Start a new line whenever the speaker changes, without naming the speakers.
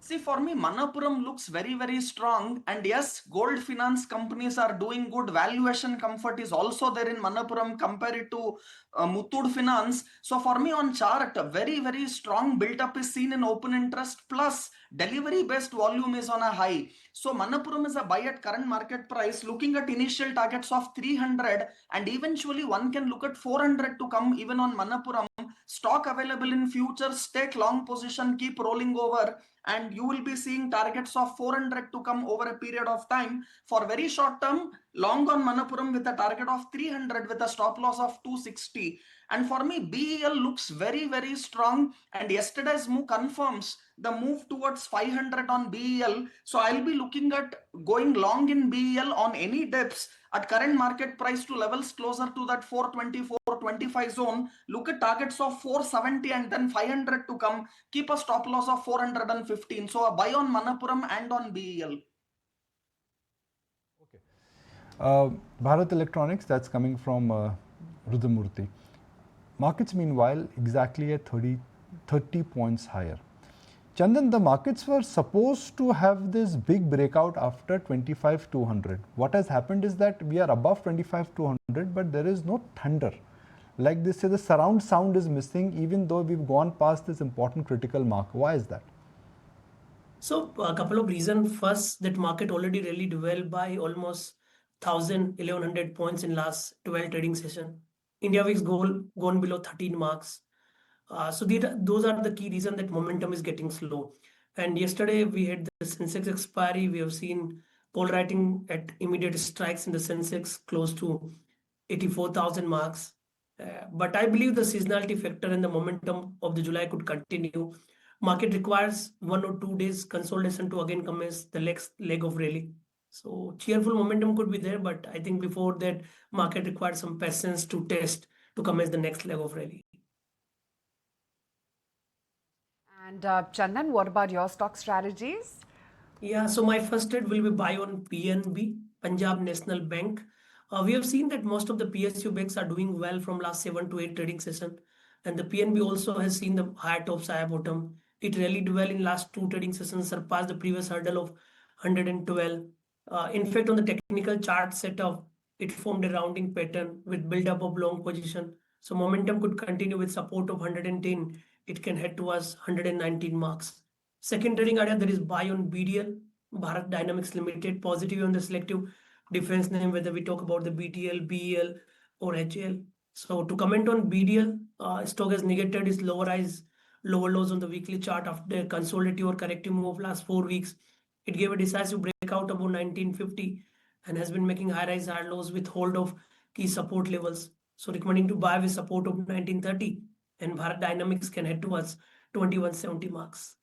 See, for me, Manapuram looks very, very strong. And yes, gold finance companies are doing good. Valuation comfort is also there in Manapuram compared to Muthoot Finance. So for me, on chart, a very, very strong build-up is seen in open interest. Plus, delivery-based volume is on a high. So Manapuram is a buy at current market price, looking at initial targets of 300, and eventually one can look at 400 to come even on Manapuram. Stock available in futures, take long position, keep rolling over, and you will be seeing targets of 400 to come over a period of time. For very short term, long on Manapuram with a target of 300 with a stop loss of 260. And for me, BEL looks very, very strong, and yesterday's move confirms the move towards 500 on BEL. So I'll be looking at going long in BEL on any dips at current market price to levels closer to that 420, 425 zone. Look at targets of 470 and then 500 to come. Keep a stop loss of 415. So a buy on Manapuram and on BEL.
Okay. Bharat Electronics, that's coming from Rudamurthy. Markets meanwhile exactly at 30 points higher. Chandan, the markets were supposed to have this big breakout after 25,200. What has happened is that we are above 25,200, but there is no thunder. Like they say, the surround sound is missing, even though we've gone past this important critical mark. Why is that?
So a couple of reasons. First, that market already rallied well by almost 1,100 points in last 12 trading session. India VIX gone below 13 marks. So those are the key reasons that momentum is getting slow. And yesterday we had the Sensex expiry. We have seen call writing at immediate strikes in the Sensex close to 84,000 marks. But I believe the seasonality factor and the momentum of the July could continue. Market requires 1 or 2 days consolidation to again commence the next leg of rally. So cheerful momentum could be there, but I think before that, market requires some patience to test to commence the next leg of rally.
And Chandan, what about your stock strategies?
Yeah, so my first trade will be buy on PNB, Punjab National Bank. We have seen that most of the PSU banks are doing well from last 7 to 8 trading session, and the PNB also has seen the higher top, higher bottom. It rallied well in last 2 trading sessions, surpassed the previous hurdle of 112. In fact, on the technical chart setup, it formed a rounding pattern with build-up of long position. So momentum could continue with support of 110. It can head towards 119 marks. Second trading area, there is buy on BDL, Bharat Dynamics Limited, positive on the selective defense name, whether we talk about the BTL, BEL, or HL. So to comment on BDL, stock has negated its lower highs, lower lows on the weekly chart after a consolidative or corrective move last 4 weeks. It gave a decisive breakout above 1950 and has been making high rise, high lows with hold of key support levels. So recommending to buy with support of 1930, and Bharat Dynamics can head towards 2170 marks.